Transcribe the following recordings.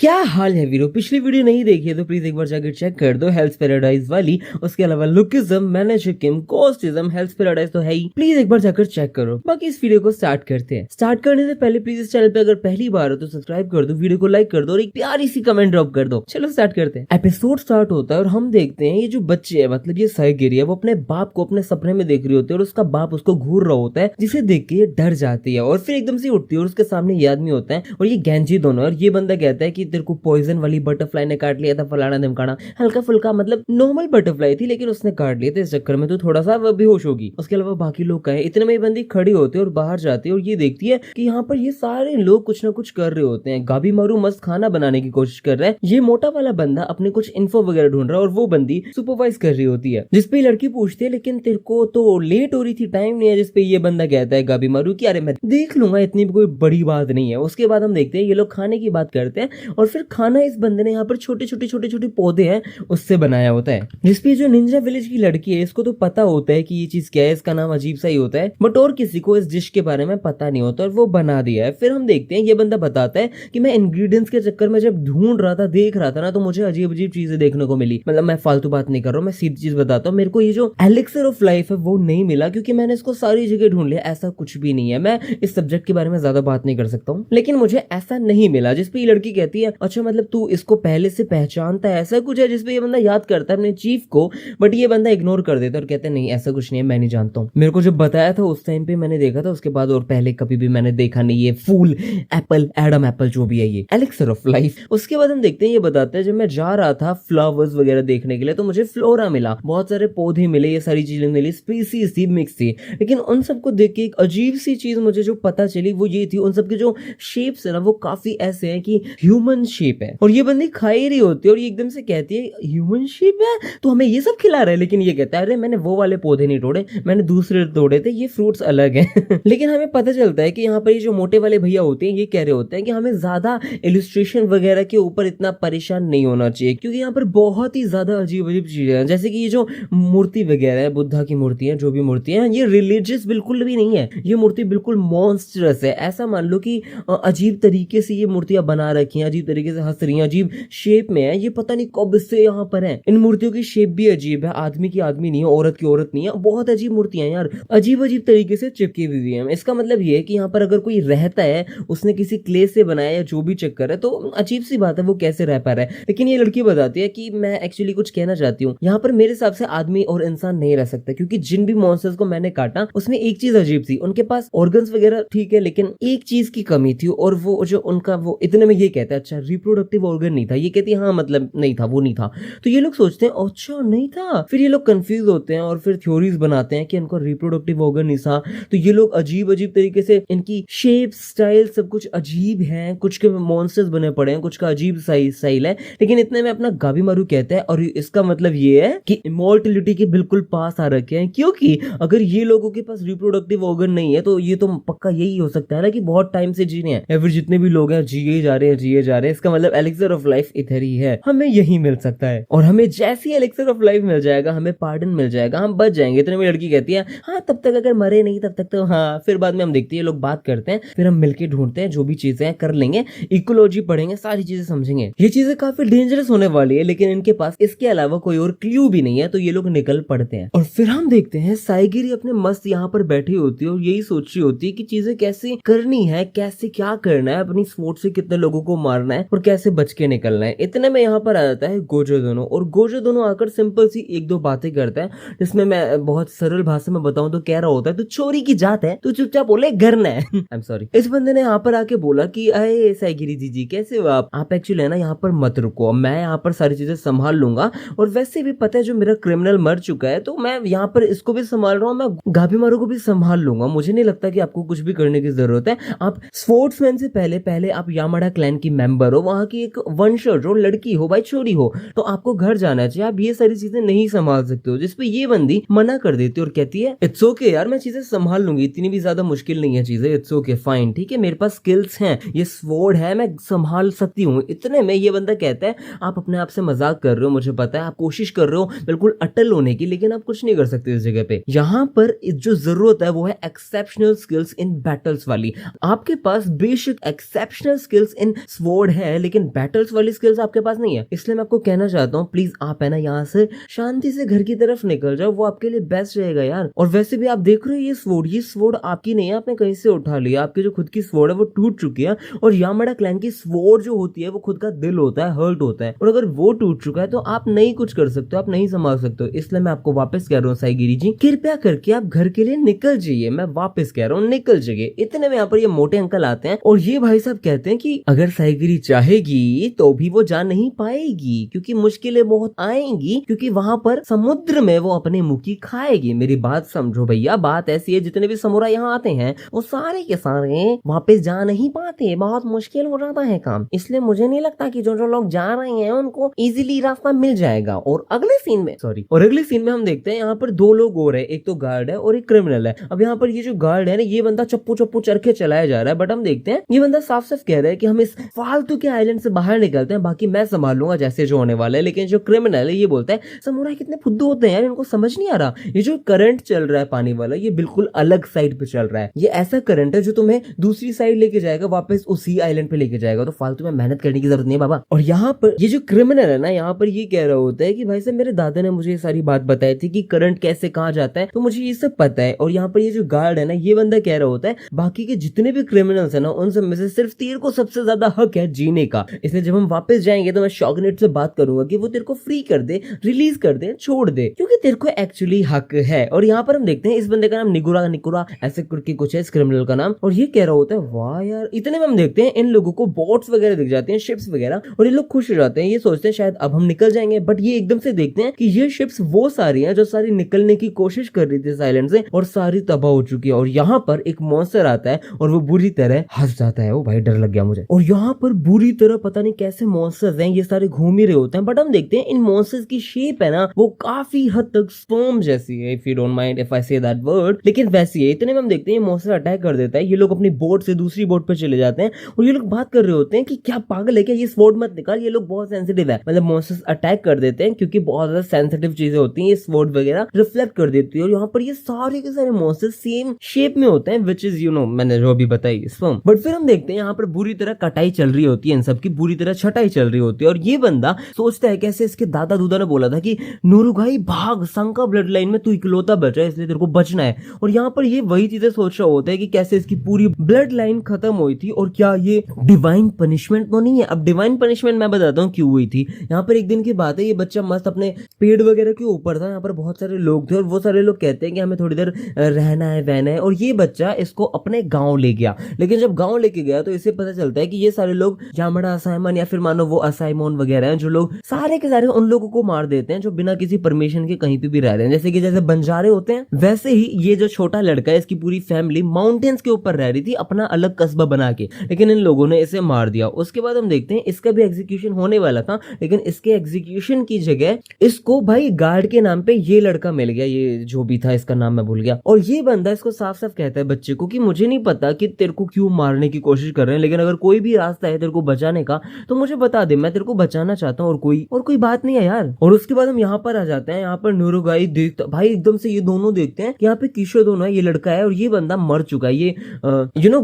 क्या हाल है वीरो। पिछली वीडियो नहीं देखी है तो प्लीज एक बार जाकर चेक कर दो, हेल्थ पैराडाइज वाली। उसके अलावा लुकिज्म, मैनेजर किम, कोस्टिज्म, हेल्थ पैराडाइज तो है ही, प्लीज एक बार जाकर चेक करो। बाकी इस वीडियो को स्टार्ट करते हैं। स्टार्ट करने से पहले प्लीज इस चैनल पे अगर पहली बार हो तो सब्सक्राइब कर दो, वीडियो को लाइक कर दो और एक प्यारी सी कमेंट ड्रॉप कर दो। चलो स्टार्ट करते हैं। एपिसोड स्टार्ट होता है और हम देखते हैं ये जो बच्चे है, मतलब ये साइगिरी है, वो अपने बाप को अपने सपने में देख रही होती है और उसका बाप उसको घूर रहा होता है, जिसे देख के ये डर जाती है और फिर एकदम से उठती है और उसके सामने ये आदमी होता है और ये गेंजी दोनों। और ये बंदा कहता है कि तेरे को पॉइजन वाली बटरफ्लाई ने काट लिया था, फलाना धमकाना। हल्का फुल्का मतलब नॉर्मल बटरफ्लाई थी लेकिन उसने काट लिया था, इस चक्कर में तो थोड़ा सा बेहोश होगी। उसके अलावा बाकी लोग कहे, इतने में बंदी खड़ी होती है और बाहर जाती है और ये देखती है कि यहाँ पर ये सारे लोग कुछ ना कुछ कर रहे होते हैं। गाबी मारू मस्त खाना बनाने की कोशिश कर रहा है। ये मोटा वाला बंदा अपने कुछ इन्फो वगैरह ढूंढ रहा है और वो बंदी सुपरवाइज कर रही होती है, जिसपे लड़की पूछती है लेकिन तेरे को तो लेट हो रही थी, टाइम नहीं है। जिसपे ये बंदा कहता है गाबी मारू कि अरे मैं देख लूंगा, इतनी कोई बड़ी बात नहीं है। उसके बाद हम देखते हैं ये लोग खाने की बात करते हैं और फिर खाना इस बंदे ने यहाँ पर छोटे छोटे पौधे हैं उससे बनाया होता है। जिसपे जो निंजा विलेज की लड़की है इसको तो पता होता है कि ये चीज क्या है, इसका नाम अजीब सा ही होता है, बट और किसी को इस डिश के बारे में पता नहीं होता और वो बना दिया है। फिर हम देखते हैं ये बंदा बताता है कि मैं इंग्रेडिएंट्स के चक्कर में जब ढूंढ रहा था, देख रहा था ना, तो मुझे अजीब अजीब चीजें देखने को मिली। मतलब मैं फालतू बात नहीं कर रहा हूँ, मैं सीधी चीज बताता हूँ। मेरे को ये जो एलिक्सर ऑफ लाइफ है वो नहीं मिला क्योंकि मैंने इसको सारी जगह ढूंढ लिया, ऐसा कुछ भी नहीं है। मैं इस सब्जेक्ट के बारे में ज्यादा बात नहीं कर सकता हूँ, लेकिन मुझे ऐसा नहीं मिला। जिसपे ये लड़की कहती है अच्छा मतलब तू इसको पहले से पहचानता है, ऐसा कुछ है। जिसपे ये बंदा याद करता है अपने चीफ को, बट ये बंदा इग्नोर कर देता है और कहता है नहीं ऐसा कुछ नहीं है, मैं नहीं जानता हूँ। मेरे को जब बताया था उस टाइम पे मैंने देखा था, उसके बाद और पहले कभी भी मैंने देखा नहीं। ये फूल एप्पल, एडम एप्पल जो भी है, ये एलिक्सर ऑफ लाइफ। उसके बाद हम देखते हैं ये बताते हैं जब मैं जा रहा था फ्लावर्स वगैरह देखने के लिए तो मुझे फ्लोरा मिला, बहुत सारे पौधे मिले, ये सारी चीजें मिली, स्पीसीज थी, मिक्स थी। लेकिन उन सबको देख के एक अजीब सी चीज मुझे जो पता चली वो ये थी, उन सबके जो शेप्स है ना वो काफी ऐसे हैं कि ह्यूमन शेप है। और ये बंदी खा ही रही होती है और ये एकदम से कहती है ह्यूमन शेप है तो हमें ये सब खिला रहा है। लेकिन ये कहता है अरे मैंने वो वाले पौधे नहीं तोड़े, मैंने दूसरे तोड़े थे, ये फ्रूट्स अलग हैं। लेकिन हमें पता चलता है कि यहाँ पर ये जो मोटे वाले भैया होते हैं ये कह रहे होते हैं कि हमें ज्यादा इलस्ट्रेशन वगैरह के ऊपर इतना परेशान नहीं होना चाहिए क्योंकि यहाँ पर बहुत ही ज्यादा अजीब अजीब चीजें हैं। जैसे कि ये जो मूर्ति वगैरह है, बुद्धा की मूर्ति है, जो भी मूर्ति है, ये रिलीजियस बिल्कुल भी नहीं है। ये मूर्ति बिल्कुल मॉन्स्टरस है। ऐसा मान लो कि अजीब तरीके से ये मूर्तियां बना रखी हैं, अजीब तरीके से हंस रही हैं, अजीब शेप में है। ये पता नहीं कब से यहाँ पर है। इन मूर्तियों की शेप भी अजीब है, आदमी की आदमी नहीं है, औरत की औरत नहीं है। बहुत अजीब मूर्तियां हैं यार, अजीब अजीब तरीके से चिपकी हुई है। इसका मतलब ये है कि यहाँ पर अगर कोई रहता है, उसने किसी क्ले से बनाया या जो भी चक्कर है, तो अजीब सी बात है वो कैसे रह पा रहा है। लेकिन ये लड़की बताती है कि मैं एक्चुअली कुछ कहना चाहती हूँ, यहाँ पर मेरे हिसाब से आदमी और इंसान नहीं रह सकता क्योंकि जिन भी मॉन्स्टर्स को मैंने काटा उसमें एक चीज अजीब थी, उनके पास ऑर्गन्स वगैरह ठीक है लेकिन एक चीज की कमी थी और वो जो उनका वो इतने में ये कहता है अच्छा रिप्रोडक्टिव ऑर्गन नहीं था। ये कहती है हाँ मतलब नहीं था, वो नहीं था। तो ये लोग सोचते हैं अच्छा नहीं था, फिर ये लोग कंफ्यूज होते हैं और फिर थ्योरीज बनाते हैं कि इनको रिप्रोडक्टिव ऑर्गन नहीं था। तो ये लोग अजीब अजीब तरीके से, इनकी शेप स्टाइल सब कुछ अजीब है, कुछ के मॉन्स्टर्स बने पड़े हैं, कुछ का अजीब स्टाइल है। लेकिन इतने में अपना गाबी मारू कहता है और इसका मतलब ये है कि इमॉर्टलिटी के बिल्कुल पास आ रखे हैं, क्योंकि अगर ये लोगों के पास रिप्रोडक्टिव ऑर्गन नहीं है तो ये तो पक्का यही हो सकता है ना कि बहुत टाइम से जी रहे हैं या फिर जितने भी लोग हैं जिए जा रहे हैं। इसका मतलब एलिक्सर ऑफ लाइफ इधर ही है, हमें यही मिल सकता है। और हमें जैसे ही एलिक्सर ऑफ लाइफ मिल जाएगा, हमें पार्डन मिल जाएगा, हम बच जाएंगे। इतने में लड़की कहती है हाँ तब तक अगर मरे नहीं तब तक तो हाँ। फिर बाद में हम देखते हैं लोग बात करते हैं, फिर हम मिलके ढूंढते हैं, जो भी चीजें कर लेंगे, इकोलॉजी पढ़ेंगे, सारी चीजें समझेंगे। ये चीजें काफी डेंजरस होने वाली है लेकिन इनके पास इसके अलावा कोई और क्लू भी नहीं है, तो ये लोग निकल पड़ते हैं। और फिर हम देखते हैं साइगिरी अपने मस्त यहाँ पर बैठी होती है और यही सोच रही होती है कि चीजें कैसे करनी है, कैसे क्या करना है, अपनी स्वॉर्ड से कितने लोगों को मारना है और कैसे बच के निकलना है। इतने में यहाँ पर आ जाता है गोजो दोनों, और गोजो दोनों आकर सिंपल सी एक दो बातें करता है, जिसमें मैं बहुत सरल भाषा में बताऊं तो कह रहा होता है तो चोरी की जात है, तू चुपचाप बोले करना है। आई एम सॉरी। इस बंदे ने यहाँ पर आके बोला कि अरे साइगिरी जी कैसे हो आप एक्चुअली है ना यहाँ पर मत रुको, मैं यहाँ पर सारी चीजें संभाल लूंगा। और वैसे भी पता है जो मेरा क्रिमिनल मर चुका है तो मैं यहाँ पर इसको भी संभाल रहा हूँ, मैं गाबी मारू को भी संभाल लूंगा। मुझे नहीं लगता कि आपको कुछ भी करने की जरूरत है। आप स्पोर्ट्समैन से पहले आप यामाडा क्लैन की मेंबर हो, वहां की एक वंशज हो, लड़की हो, भाई छोरी हो, तो आपको घर जाना चाहिए। आप ये सारी चीजें नहीं संभाल सकते हो। जिसपे ये बंदी मना कर देती है और कहती है इट्स ओके यार, मैं चीजें संभाल लूंगी, इतनी भी ज्यादा मुश्किल नहीं है चीजें, इट्स ओके फाइन, ठीक है, मेरे पास स्किल्स हैं, ये स्वॉर्ड है, मैं संभाल सकती हूँ। इतने में ये बंदा कहता है आप अपने आप से मजाक कर रहे हो, मुझे पता है, आप कोशिश कर रहे हो बिल्कुल अटल होने की, लेकिन आप कुछ नहीं कर सकते इस जगह पे। यहाँ पर जो जरूरत है वो है एक्सेप्शनल स्किल्स इन बैटल्स वाली। आपके पास बेशक exceptional skills in sword sword है लेकिन बैटल्स वाली स्किल्स आपके पास नहीं है, इसलिए मैं आपको कहना चाहता हूँ प्लीज आप है ना यहाँ से शांति से घर की तरफ निकल जाओ, वो आपके लिए बेस्ट रहेगा यार। और वैसे भी आप देख रहे हो ये स्वॉर्ड आपकी नहीं है, आपने कहीं से उठा लिया, आपकी जो खुद की स्वॉर्ड है वो टूट चुकी है। और यामाडा क्लैन की स्वॉर्ड जो होती है वो खुद का दिल होता है, हर्ट होता है, और अगर वो टूट चुका है तो आप नहीं कुछ कर सकते हो, आप नहीं संभाल सकते हो। इसलिए मैं आपको वापस कह रहा हूँ साईगिरी जी, कृपया करके आप घर के लिए निकल जाइए, मैं वापस कह रहा हूँ निकल जाइए। इतने में यहाँ पर ये मोटे अंकल आते हैं और ये भाई साहब कहते हैं कि अगर साईगिरी चाहेगी तो भी वो जा नहीं पाएगी, क्योंकि मुश्किलें बहुत आएंगी, क्योंकि वहां पर समुद्र में वो अपने मुंह की खाएगी। मेरी बात समझो भैया, बात ऐसी है जितने भी समुराई यहाँ आते हैं वो सारे के सारे वापस जा नहीं पाते, बहुत मुश्किल हो जाता है काम। इसलिए मुझे नहीं लगता कि जो जो लोग जा रहे हैं उनको इजीली रास्ता मिल जाएगा। और अगले सीन में हम देखते हैं यहाँ पर दो लोग और है, एक तो गार्ड है और एक क्रिमिनल है। अब यहाँ पर ये जो गार्ड है ना, ये बंदा चप्पू चप्पू चरखे चलाया जा रहा है, बट हम देखते हैं ये बंदा साफ साफ कह रहा है कि हम इस फालतू के आइलैंड से बाहर निकलते हैं, बाकी मैं संभाल लूंगा जैसे जो होने वाला है। लेकिन जो क्रिमिनल है ये बोलता है समुराई कितने फुद्दू होते हैं यार, इनको समझ नहीं आ रहा, ये जो करंट चल रहा है पानी वाला ये बिल्कुल अलग साइड पे चल रहा है, ये ऐसा करंट है जो तुम्हें दूसरी साइड लेके जाएगा, वापस उसी आइलैंड पे लेके जाएगा, तो फालतू में मेहनत करने की जरूरत नहीं है बाबा। और यहाँ पर ये जो क्रिमिनल है ना, यहाँ पर ये कह रहा होता है कि भाई साहब मेरे दादा ने मुझे ये सारी बात बताई थी कि करंट कैसे कहाँ जाता है, तो मुझे ये सब पता है। और यहाँ पर ये जो गार्ड है ना, ये बंदा कह रहा होता है बाकी के जितने भी क्रिमिनल्स है ना उन सब में से सिर्फ तेरे को सबसे ज्यादा हक है जीने का, इसलिए जब हम वापस जाएंगे तो मैं शॉगनेट से बात करूंगा कि वो तेरे को फ्री कर दे, रिलीज कर दे, छोड़ दे, क्योंकि तेरे को एक्चुअली हक है। और यहाँ पर हम देखते हैं इस बंदे का नाम निकुरा ऐसे करके कुछ है, इस क्रिमिनल का नाम। और ये कह रहा होता है वाह यार, इतने में हम देखते हैं इन लोगों को बोट्स वगैरह दिख जाते हैं, शिप्स वगैरह, और ये लोग खुश हो जाते हैं, ये सोचते हैं शायद अब हम निकल जाएंगे। बट ये एकदम से देखते हैं कि ये शिप्स वो सारी हैं जो सारी निकलने की कोशिश कर रही थी इस आइलैंड से, और सारी तबाह हो चुकी है। और यहाँ पर एक मॉन्स्टर आता है और वो बुरी तरह हंस जाता है। ओ भाई डर लग गया मुझे। और यहाँ पर बुरी तरह पता नहीं कैसे मॉन्स्टर्स हैं, ये सारे घूम ही रहे होते हैं, बट हम देखते हैं इन मॉन्स्टर्स की शेप है ना वो काफी हद तक स्पर्म जैसी है, if you don't mind if I say that word, लेकिन वैसी है। इतने में हम देखते हैं मॉन्स्टर अटैक कर देता है, ये लोग अपनी बोट से दूसरी बोट पे चले जाते हैं और ये लोग बात कर रहे होते हैं कि क्या पागल है क्या, ये स्वॉर्ड मत निकाल, ये लोग बहुत सेंसिटिव है। मतलब मॉन्स्टर्स अटैक कर देते हैं क्योंकि बहुत ज्यादा सेंसिटिव चीजें होती हैं, ये स्वॉर्ड वगैरह रिफ्लेक्ट कर देती है। और यहाँ पर ये सारे के सारे मॉन्स्टर्स सेम शेप में होते हैं, विच इज मैंने जो भी बताई स्पर्म। बट फिर हम देखते हैं यहाँ पर बुरी तरह कटाई चल रही होती है, इन सबकी बुरी तरह छटाई चल रही होती है। और ये बंदा सोचता है कैसे इसके दादा दूदा ने बोला था कि नूरुगाई भाग, संका ब्लड लाइन में तू इकलौता बचा है इसलिए तेरे को बचना है। और यहाँ पर ये वही चीजें सोच रहा होता है कि कैसे इसकी पूरी ब्लड लाइन खत्म हुई थी और क्या ये डिवाइन पनिशमेंट तो नहीं है। अब डिवाइन पनिशमेंट मैं बताता हूँ क्यों हुई थी। यहाँ पर एक दिन की बात है, ये बच्चा मस्त अपने पेड़ वगैरह के ऊपर था, यहाँ पर बहुत सारे लोग थे और वो सारे लोग कहते हैं कि हमें थोड़ी देर रहना है वहना है, और ये बच्चा इसको अपने गाँव ले गया। लेकिन जब गाँव लेके गया तो इसे पता चलता है कि ये सारे लोग यामाडा असाइमन या फिर मानो वो असाइमोन वगैरह हैं, जो लोग सारे के सारे उन लोगों को मार देते हैं जो बिना किसी परमिशन के कहीं पे भी रह रहे हैं। जैसे बंजारे होते हैं वैसे ही ये जो छोटा लड़का है, इसकी पूरी फैमिली माउंटेन्स के ऊपर रह रही थी अपना अलग कस्बा बना के, लेकिन इन लोगों ने इसे मार दिया। उसके बाद हम देखते हैं इसका भी एग्जीक्यूशन होने वाला था, लेकिन इसके एग्जीक्यूशन की जगह इसको भाई गार्ड के नाम पे ये लड़का मिल गया, ये जो भी था इसका नाम मैं भूल गया। और ये बंदा इसको साफ साफ कहता है बच्चे को कि मुझे नहीं पता कि तेरे को क्यों मारने की कोशिश कर रहे हैं, लेकिन अगर कोई भी रास्ता है तेरे को बचाने का तो मुझे बता दे, मैं तेरे को बचाना चाहता हूँ, और कोई बात नहीं है यार। और उसके बाद हम यहाँ पर आ जाते हैं, यहाँ पर नूरुगाई देखता भाई एकदम से ये दोनों देखते हैं कि यहाँ पे किशोर दोनों है, ये लड़का है और ये बंदा मर चुका है। ये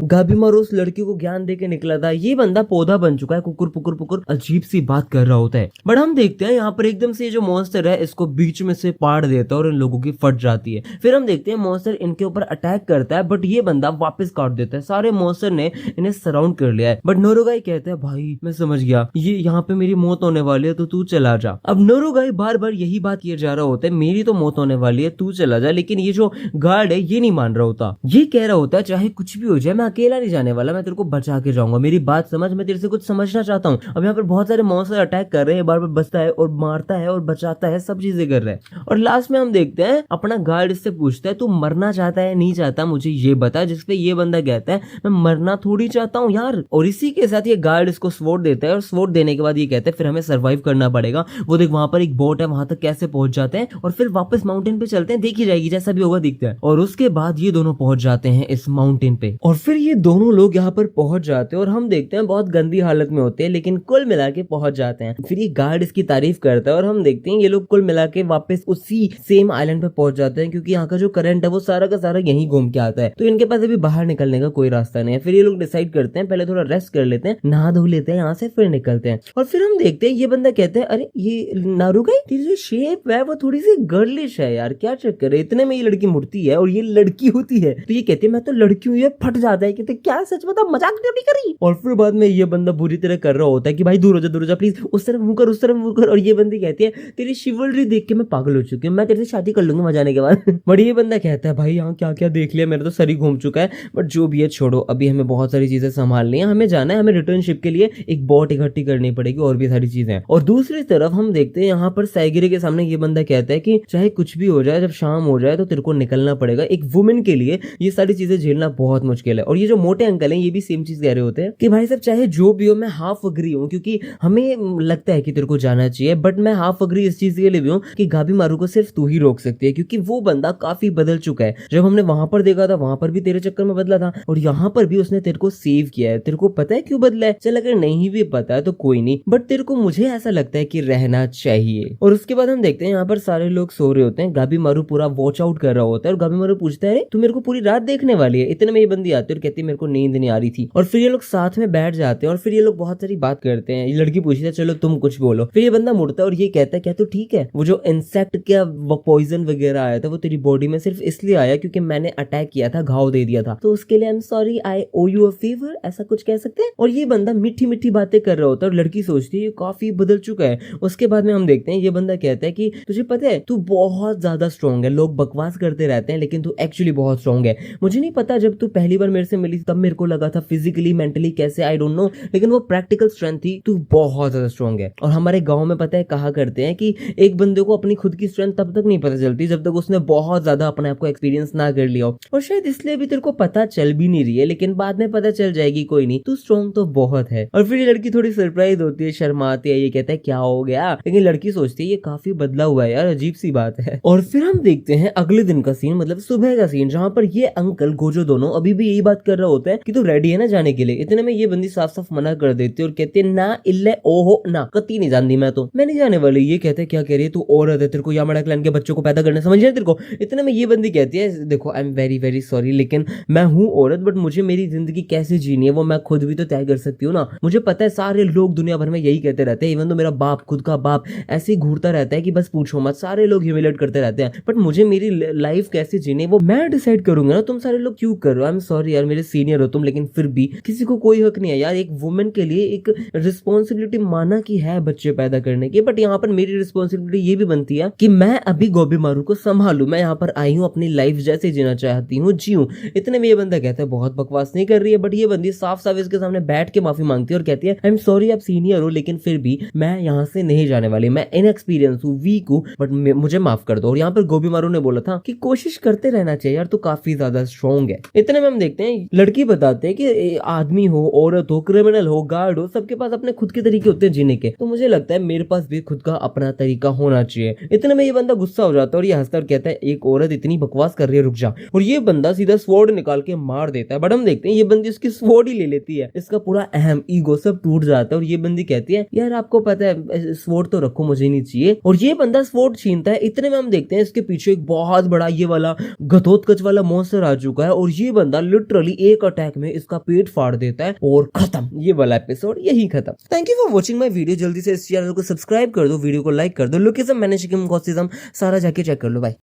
गाबीमारू उस लड़की को ज्ञान दे के निकला था, ये बंदा पौधा बन चुका है, कुकुर पुकुर पुकुर अजीब सी बात कर रहा होता है। बट हम देखते हैं यहाँ पर एकदम से जो मॉन्स्टर है इसको बीच में से पाड़ देता है और इन लोगों की फट जाती है। फिर हम देखते हैं मॉन्स्टर इनके ऊपर अटैक करता है, बट ये बंदा वापस काट देता है। सारे मॉन्स्टर ने इन्हें सराउंड कर लिया है, बट नूरुगाई कहते हैं भाई मैं समझ गया, ये यहाँ पे मेरी मौत होने वाली है तो तू चला जा। अब नूरुगाई बार बार यही बात किए जा रहा होता है, मेरी तो मौत होने वाली है तू चला जा, लेकिन ये जो गार्ड है ये नहीं मान रहा होता। ये कह रहा होता है चाहे कुछ भी हो जाए मैं अकेला नहीं जाने वाला, मैं तेरे को बचा के जाऊंगा, मेरी बात समझ, मैं तेरे से कुछ समझना चाहता हूँ। अब यहाँ पर बहुत सारे मॉन्स्टर अटैक कर रहे हैं, बार बार बचता है और मारता है और बचाता है, सब चीजें कर रहे हैं। और लास्ट में हम देखते हैं अपना गार्ड इससे पूछता है तू मरना चाहता है नहीं चाहता मुझे ये बता, जिसपे ये बंदा कहता है मैं मरना थोड़ी चाहता हूँ यार। और इसी के साथ ये गार्ड इसको स्वॉर्ड देता है और स्वॉर्ड देने के बाद ये कहते हैं फिर हमें सर्वाइव करना पड़ेगा। वो देख वहां पर एक बोट है, वहां तक कैसे पहुंच जाते हैं और फिर वापस माउंटेन पे चलते हैं, देखी जाएगी जैसा भी होगा दिखता है। और उसके बाद ये दोनों पहुंच जाते हैं इस माउंटेन पे और फिर ये दोनों लोग यहाँ पर पहुंच जाते हैं और हम देखते हैं बहुत गंदी हालत में होते हैं, लेकिन कुल मिला के पहुंच जाते हैं। फिर ये गार्ड इसकी तारीफ करता है और हम देखते हैं ये लोग कुल मिला के वापस उसी सेम आइलैंड पे पहुंच जाते हैं, क्योंकि यहाँ का जो करंट है वो सारा का सारा यहीं घूम के आता है, तो इनके पास अभी बाहर निकलने का कोई रास्ता नहीं है। फिर ये लोग डिसाइड करते हैं पहले थोड़ा रेस्ट कर लेते हैं, नहा धो लेते हैं यहाँ से, फिर निकलते हैं। और फिर हम देखते हैं ये बंदा कहते हैं अरे ये नारुगाई तेरी जो शेप है वो थोड़ी सी गर्लिश है यार, क्या चक्कर है, इतने में ये लड़की मुड़ती है और ये लड़की होती है। तो ये कहती है मैं तो लड़की हूँ, ये फट जाता है, कहते क्या सच बता, मजाक तो नहीं करी। और फिर बाद में ये बंदा बुरी तरह कर रहा होता है कि भाई दूर हो जा प्लीज, उस तरफ मुंह कर, उस तरफ मुंह कर। और ये बंदी कहती है तेरी शिवलरी देख के मैं पागल हो चुकी हूँ, मैं तेरे से शादी कर लूंगी मजा आने के बाद। बट ये बंदा कहता है भाई यहाँ क्या क्या देख लिया, मेरा तो सर ही घूम चुका है। बट जो भी है छोड़ो, अभी हमें बहुत सारी चीजें संभालनी है, हमें जाना है, हमें रिटर्नशिप के लिए एक बोट इकट्ठी करनी पड़ेगी और भी सारी चीजें। और दूसरी तरफ हम देखते हैं यहाँ पर साइगिरी के सामने ये बंदा कहता है कि चाहे कुछ भी हो जाए, जब शाम हो जाए तो तेरे को निकलना पड़ेगा। एक वुमेन के लिए ये सारी चीजें झेलना बहुत मुश्किल है। और ये जो मोटे अंकल हैं ये भी सेम चीज कह रहे होते हैं कि भाई साहब चाहे जो भी हो मैं हाफ अग्री हूँ, क्योंकि हमें लगता है कि तेरे को जाना चाहिए, बट मैं हाफ अग्री इस चीज के लिए भी हूँ कि गाबी मारू को सिर्फ तू ही रोक सकती है, क्योंकि वो बंदा काफी बदल चुका है। जब हमने वहां पर देखा था वहां पर भी तेरे चक्कर में बदला था और यहाँ पर भी उसने तेरे को सेव किया है। तेरे को पता है क्यों बदला है? चल अगर नहीं भी पता है तो कोई नहीं, बट तेरे को मुझे ऐसा लगता है कि रहना चाहिए। और उसके बाद हम देखते हैं यहाँ पर सारे लोग सो रहे होते हैं, गाबी मारू पूरा वॉच आउट कर रहा होता है और गाबी मारू पूछता है तू मेरे को पूरी रात देखने वाली है? इतने में ये बंदी आती है और कहती है मेरे को नींद नहीं आ रही थी। और फिर ये लोग साथ में बैठ जाते हैं और फिर ये लोग बहुत सारी बात करते हैं। ये लड़की पूछती है चलो तुम कुछ बोलो। फिर ये बंदा मुड़ता है और ये कहता है क्या तू ठीक है? वो जो इंसेक्ट का पॉइजन वगैरह आया था वो तेरी बॉडी में सिर्फ इसलिए आया क्योंकि मैंने अटैक किया था, घाव दे दिया था, तो उसके लिए I am sorry, I owe you a favour, ऐसा कुछ कह सकते हैं। और ये बंदा मीठी मीठी बातें कर रहा होता है और लड़की सोचती है ये काफी बदल चुका है। उसके बाद में हम देखते हैं ये बंदा कहता है कि तुझे पता है तू बहुत ज्यादा स्ट्रॉन्ग है, लोग बकवास करते रहते हैं लेकिन तू एक्चुअली बहुत स्ट्रॉन्ग है। मुझे नहीं पता जब तू पहली बार मेरे से मिली तब मेरे को लगा था फिजिकली मेंटली कैसे आई डोंट नो, लेकिन वो प्रैक्टिकल स्ट्रेंथ थी, तू बहुत ज्यादा स्ट्रॉन्ग है। और हमारे गांव में पता है कहा करते हैं कि एक बंदे को अपनी खुद की स्ट्रेंथ तब तक नहीं पता चलती जब तक उसने बहुत ज्यादा अपने आप को एक्सपीरियंस ना कर लिया हो। और शायद इसलिए भी तेरे को पता चल भी नहीं रही है, लेकिन बाद में पता चल जाएगी, कोई नहीं, तू स्ट्रॉन्ग तो बहुत है। और फिर ये लड़की थोड़ी सरप्राइज होती है, शर्माती है, ये कहता है क्या हो गया, लेकिन लड़की सोचती है ये काफी बदला हुआ है यार, अजीब सी बात है। और फिर हम देखते हैं अगले दिन का सीन, मतलब सुबह का सीन, जहाँ पर ये अंकल गोजो दोनों अभी भी यही बात कर रहा होता है कि तू रेडी है ना जाने के लिए। इतने में ये बंदी साफ साफ मना कर देती है और कहती है ना इल्ले ओहो ना, कती नहीं जानती मैं नहीं जाने वाली। ये कहते हैं क्या कह रही है तू, औरत है, तेरे को यामाड़ा क्लैन के बच्चों को पैदा करने समझ रहे तेरे को। इतने में ये बंदी कहती है देखो I am very very sorry, लेकिन मैं हूँ औरत, बट मुझे मेरी जिंदगी कैसे जीनी है वो मैं खुद भी तो तय कर सकती हूँ ना। मुझे पता है सारे लोग दुनिया भर में यही कहते रहते हैं, इवन तो मेरा बाप, खुद का बाप ऐसे ही घूरता रहता है कि बस पूछो मत, सारे लोग ह्यूमिलेट करते रहते हैं, बट मुझे मेरी लाइफ कैसे जीनी है वो मैं डिसाइड करूंगा ना, तुम सारे लोग क्यों कर रहे हो? आई एम सॉरी यार, मेरे सीनियर हो तुम, लेकिन फिर भी किसी को कोई हक नहीं है यार, एक वुमेन के लिए एक रिस्पॉन्सिबिलिटी माना की है बच्चे पैदा करने की, बट यहाँ पर मेरी रिस्पॉन्सिबिलिटी ये भी बनती है कि मैं अभी गोबी मारू को संभालू। मैं यहाँ पर आई हूँ अपनी लाइफ जैसे जीना चाहती हूँ, जीऊं। इतने में ये बंदा कहता है बहुत बकवास नहीं कर रही है, बट ये बंदी साफ साफ इसके सामने बैठ के माफी मांगती है और कहती है आई एम सॉरी आप सीनियर हो, लेकिन फिर भी मैं यहाँ से नहीं जाने वाली, मैं इनएक्सपीरियंस हूँ, वीक हूँ, बट मुझे माफ कर दो। और यहाँ पर गोबी मारू ने बोला था कि कोशिश करते रहना चाहिए यार, तू काफी ज्यादा स्ट्रॉन्ग है। इतने में हम देखते हैं लड़की बताते हैं कि आदमी हो, औरत हो, क्रिमिनल हो, गार्ड हो, सबके पास अपने खुद के तरीके होते हैं जीने के, तो मुझे लगता है मेरे पास भी खुद का अपना तरीका होना चाहिए। इतने में ये बंदा गुस्सा हो जाता है और ये हंसता और कहता है एक औरत इतनी बकवास कर रही है, रुक जा। और ये बंदा सीधा स्वॉर्ड निकाल के मार देता है, बट हम देखते हैं ये बंदी उसकी स्वॉर्ड ही ले लेती है, इसका पूरा अहम ईगो सब टूट जाता है। और ये बंदी कहती है यार आपको पता है स्वॉर्ड तो रखो, मुझे नहीं चाहिए। और ये बंदा स्वॉर्ड छीनता है। इतने में हम देखते हैं इसके पीछे एक बहुत बड़ा ये वाला घतोत्कच वाला मॉन्स्टर आ चुका है और ये बंदा लिटरली एक अटैक में इसका पेट फाड़ देता है और खत्म। ये वाला एपिसोड यही खत्म। Thank you for watching my video. जल्दी से इस चैनल को सब्सक्राइब कर दो, वीडियो को लाइक कर दो। लुकिज्म, मैनेजिज्म, गॉसिज्म सारा जाके चेक कर लो। बाय।